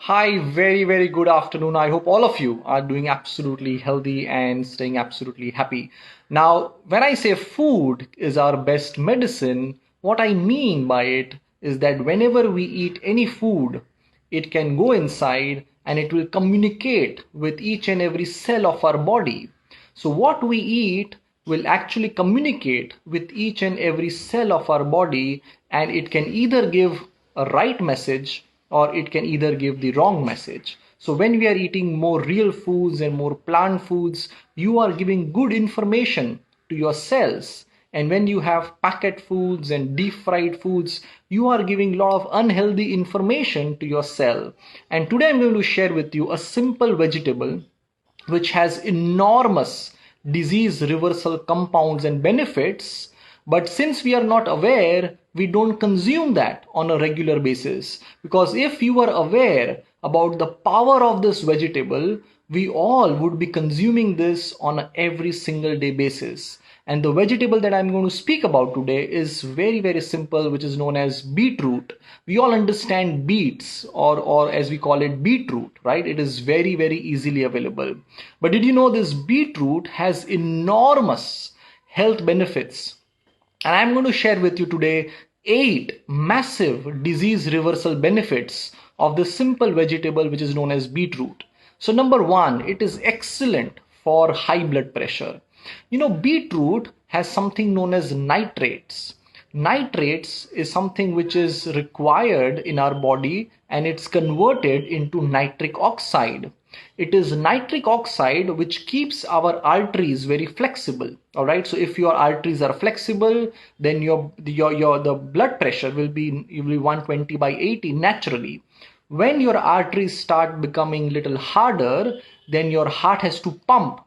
Hi, very good afternoon. I hope all of you are doing absolutely healthy and staying absolutely happy. Now, when I say food is our best medicine, what I mean by it is that whenever we eat any food, it can go inside and it will communicate with each and every cell of our body. So, what we eat will actually communicate with each and every cell of our body, and it can either give a right message or it can either give the wrong message. So when we are eating more real foods and more plant foods, you are giving good information to your cells. And when you have packet foods and deep fried foods, you are giving a lot of unhealthy information to your cell. And today I'm going to share with you a simple vegetable which has enormous disease reversal compounds and benefits. But since we are not aware, we don't consume that on a regular basis. Because if you are aware about the power of this vegetable, we all would be consuming this on a every single day basis. And the vegetable that I'm going to speak about today is very simple, which is known as beetroot. We all understand beets, or as we call it, beetroot, right? It is very easily available. But did you know this beetroot has enormous health benefits? And I'm going to share with you today 8 massive disease reversal benefits of this simple vegetable which is known as beetroot. So number one, it is excellent for high blood pressure. You know, beetroot has something known as nitrates. Nitrates is something which is required in our body and it's converted into nitric oxide. It is nitric oxide which keeps our arteries very flexible. All right. So if your arteries are flexible, then your the blood pressure will be 120/80 naturally. When your arteries start becoming little harder, then your heart has to pump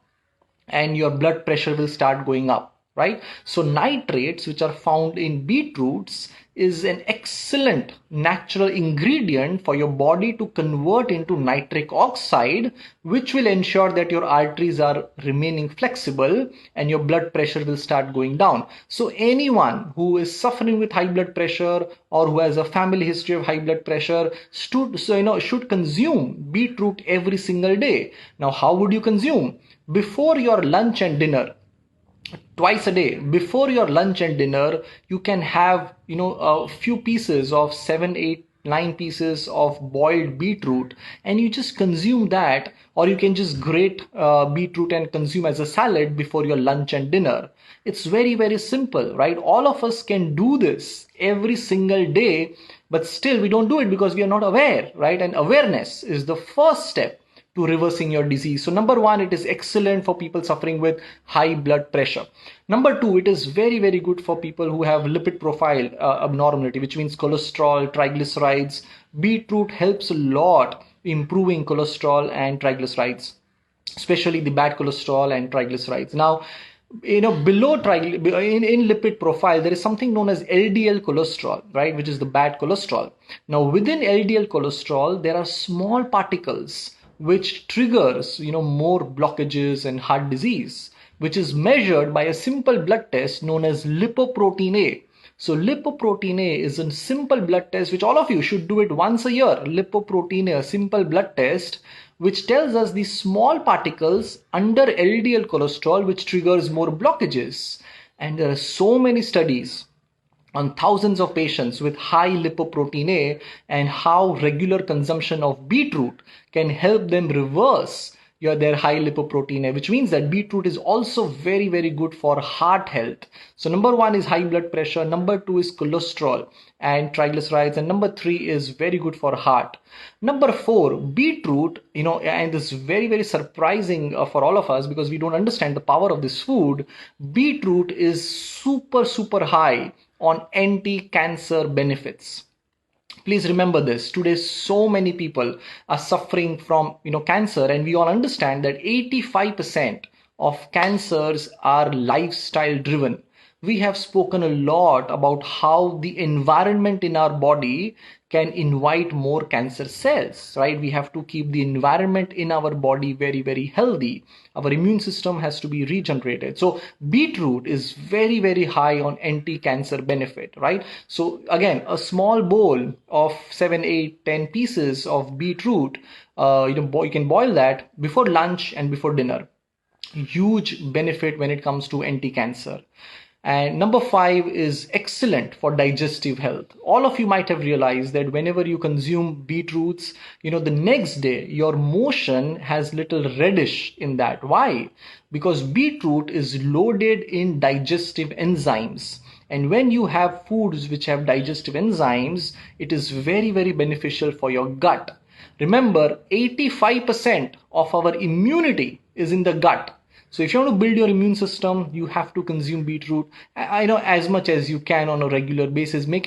and your blood pressure will start going up, right? So nitrates, which are found in beetroots, is an excellent natural ingredient for your body to convert into nitric oxide, which will ensure that your arteries are remaining flexible and your blood pressure will start going down. So anyone who is suffering with high blood pressure or who has a family history of high blood pressure should consume beetroot every single day. Now, how would you consume? Before your lunch and dinner, twice a day, before your lunch and dinner, you can have a few pieces of 7 8 9 pieces of boiled beetroot, and you just consume that, or you can just grate beetroot and consume as a salad before your lunch and dinner. It's very simple, right? All of us can do this every single day, but still we don't do it because we are not aware, right? And awareness is the first step to reversing your disease. So number one, it is excellent for people suffering with high blood pressure. Number two, it is very good for people who have lipid profile abnormality, which means cholesterol, triglycerides. Beetroot helps a lot improving cholesterol and triglycerides, especially the bad cholesterol and triglycerides. Now, below in lipid profile, there is something known as LDL cholesterol, right, which is the bad cholesterol. Now within LDL cholesterol, there are small particles which triggers more blockages and heart disease, which is measured by a simple blood test known as lipoprotein A. So lipoprotein A is a simple blood test which all of you should do it once a year. Lipoprotein A, a simple blood test which tells us the small particles under LDL cholesterol which triggers more blockages. And there are so many studies on thousands of patients with high lipoprotein A and how regular consumption of beetroot can help them reverse their high lipoprotein A, which means that beetroot is also very good for heart health. So number one is high blood pressure, number two is cholesterol and triglycerides, and number three is very good for heart. Number four, beetroot, and this is very surprising for all of us because we don't understand the power of this food. Beetroot is super high on anti-cancer benefits. Please remember this. Today so many people are suffering from cancer, and we all understand that 85% of cancers are lifestyle driven. we have spoken a lot about how the environment in our body can invite more cancer cells, right? We have to keep the environment in our body very, very healthy. Our immune system has to be regenerated. So beetroot is very, very high on anti-cancer benefit, right? So again, a small bowl of 7, 8, 10 pieces of beetroot, you can boil that before lunch and before dinner. Huge benefit when it comes to anti-cancer. And number 5 is excellent for digestive health. All of you might have realized that whenever you consume beetroots, the next day your motion has little reddish in that. Why? Because beetroot is loaded in digestive enzymes. And when you have foods which have digestive enzymes, it is very, very beneficial for your gut. Remember, 85% of our immunity is in the gut. So if you want to build your immune system, you have to consume beetroot, I know, as much as you can on a regular basis. Make it